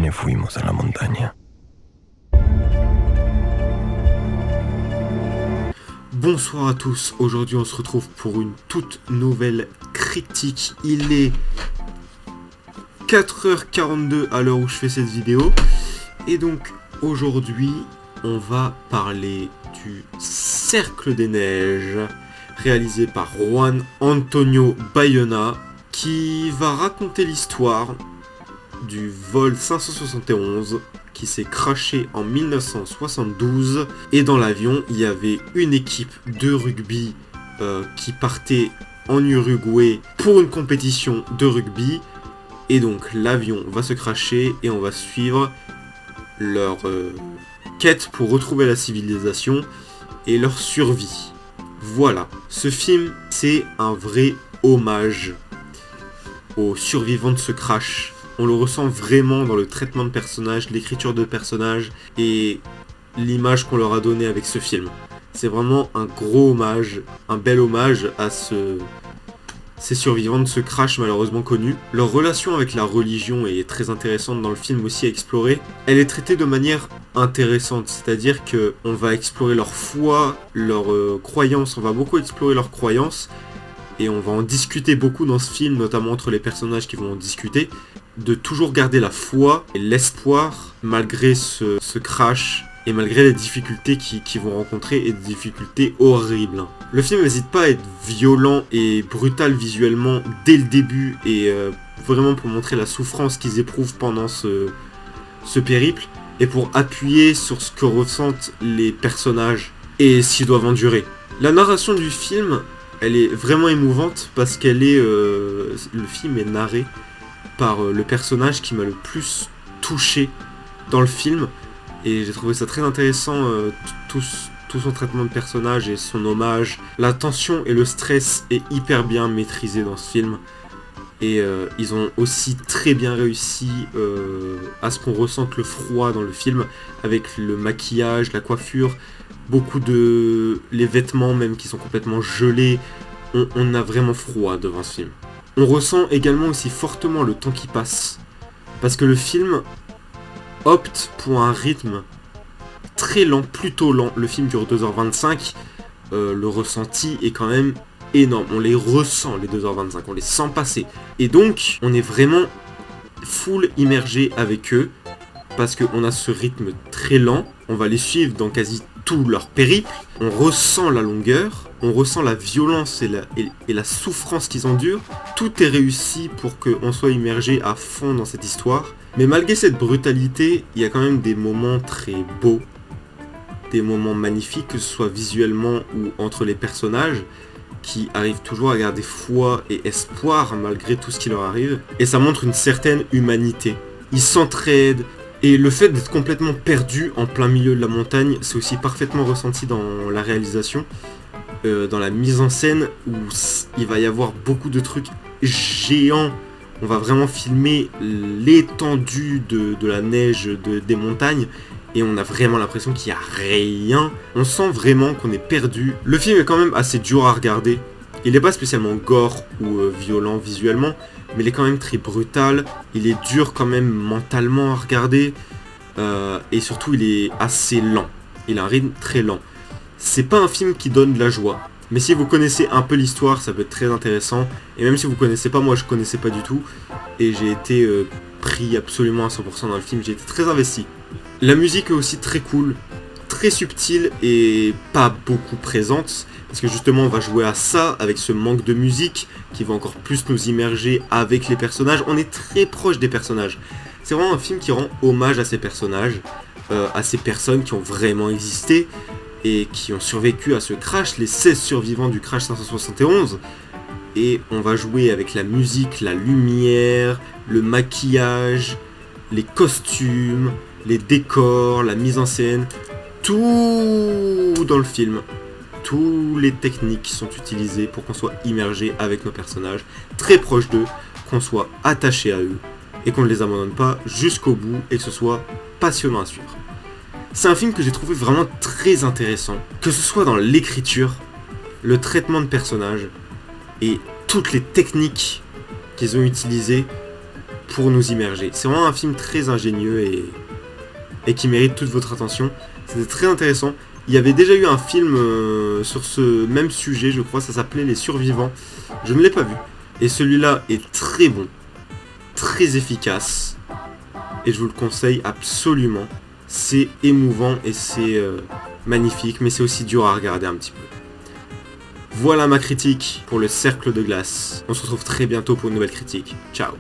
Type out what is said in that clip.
ne fuimos a la montaña. Bonsoir à tous, aujourd'hui on se retrouve pour une toute nouvelle critique. Il est 4h42 à l'heure où je fais cette vidéo. Et donc aujourd'hui on va parler du Cercle des Neiges, réalisé par Juan Antonio Bayona, qui va raconter l'histoire du vol 571 qui s'est crashé en 1972, et dans l'avion il y avait une équipe de rugby qui partait en Uruguay pour une compétition de rugby, et donc l'avion va se crasher et on va suivre leur quête pour retrouver la civilisation et leur survie. Voilà, ce film c'est un vrai hommage aux survivants de ce crash. On le ressent vraiment dans le traitement de personnages, l'écriture de personnages et l'image qu'on leur a donnée avec ce film. C'est vraiment un gros hommage, un bel hommage à ces survivants de ce crash malheureusement connu. Leur relation avec la religion est très intéressante dans le film aussi à explorer. Elle est traitée de manière intéressante, c'est-à-dire qu'on va explorer leur foi, leur croyance, on va beaucoup explorer leurs croyances. Et on va en discuter beaucoup dans ce film, notamment entre les personnages qui vont en discuter, de toujours garder la foi et l'espoir malgré ce crash et malgré les difficultés qu'ils vont rencontrer, et des difficultés horribles. Le film n'hésite pas à être violent et brutal visuellement dès le début, et vraiment pour montrer la souffrance qu'ils éprouvent pendant ce périple, et pour appuyer sur ce que ressentent les personnages et ce qu'ils doivent endurer. La narration du film, elle est vraiment émouvante parce qu'elle est... le film est narré par le personnage qui m'a le plus touché dans le film. Et j'ai trouvé ça très intéressant, tout son traitement de personnage et son hommage. La tension et le stress est hyper bien maîtrisé dans ce film. Et ils ont aussi très bien réussi à ce qu'on ressente le froid dans le film, avec le maquillage, la coiffure, beaucoup de... les vêtements même qui sont complètement gelés. On a vraiment froid devant ce film. On ressent également aussi fortement le temps qui passe, parce que le film opte pour un rythme très lent, plutôt lent. Le film dure 2h25, le ressenti est quand même énorme. On les ressent les 2h25, on les sent passer. Et donc on est vraiment full immergé avec eux, parce qu'on a ce rythme très lent. On va les suivre dans quasi tout leur périple. On ressent la longueur, on ressent la violence et la souffrance qu'ils endurent. Tout est réussi pour qu'on soit immergé à fond dans cette histoire. Mais malgré cette brutalité, il y a quand même des moments très beaux, des moments magnifiques, que ce soit visuellement ou entre les personnages, qui arrivent toujours à garder foi et espoir malgré tout ce qui leur arrive. Et ça montre une certaine humanité. Ils s'entraident. Et le fait d'être complètement perdu en plein milieu de la montagne, c'est aussi parfaitement ressenti dans la réalisation, dans la mise en scène, où il va y avoir beaucoup de trucs géants. On va vraiment filmer l'étendue de la neige des montagnes, et on a vraiment l'impression qu'il n'y a rien. On sent vraiment qu'on est perdu. Le film est quand même assez dur à regarder. Il n'est pas spécialement gore ou violent visuellement, mais il est quand même très brutal. Il est dur quand même mentalement à regarder, et surtout il est assez lent. Il a un rythme très lent. C'est pas un film qui donne de la joie, mais si vous connaissez un peu l'histoire, ça peut être très intéressant. Et même si vous connaissez pas, moi je connaissais pas du tout, et j'ai été pris absolument à 100% dans le film. J'ai été très investi. La musique est aussi très cool, très subtile et pas beaucoup présente, parce que justement on va jouer à ça avec ce manque de musique qui va encore plus nous immerger avec les personnages. On est très proche des personnages. C'est vraiment un film qui rend hommage à ces personnages, à ces personnes qui ont vraiment existé et qui ont survécu à ce crash, les 16 survivants du crash 571. Et on va jouer avec la musique, la lumière, le maquillage, les costumes, les décors, la mise en scène, tout dans le film. Toutes les techniques sont utilisées pour qu'on soit immergé avec nos personnages, très proche d'eux, qu'on soit attaché à eux, et qu'on ne les abandonne pas jusqu'au bout, et que ce soit passionnant à suivre. C'est un film que j'ai trouvé vraiment très intéressant, que ce soit dans l'écriture, le traitement de personnages, et toutes les techniques qu'ils ont utilisées pour nous immerger. C'est vraiment un film très ingénieux et qui mérite toute votre attention. C'était très intéressant. Il y avait déjà eu un film sur ce même sujet, je crois, ça s'appelait Les Survivants. Je ne l'ai pas vu. Et celui-là est très bon, très efficace. Et je vous le conseille absolument. C'est émouvant et c'est magnifique, mais c'est aussi dur à regarder un petit peu. Voilà ma critique pour le Cercle de Glace. On se retrouve très bientôt pour une nouvelle critique. Ciao.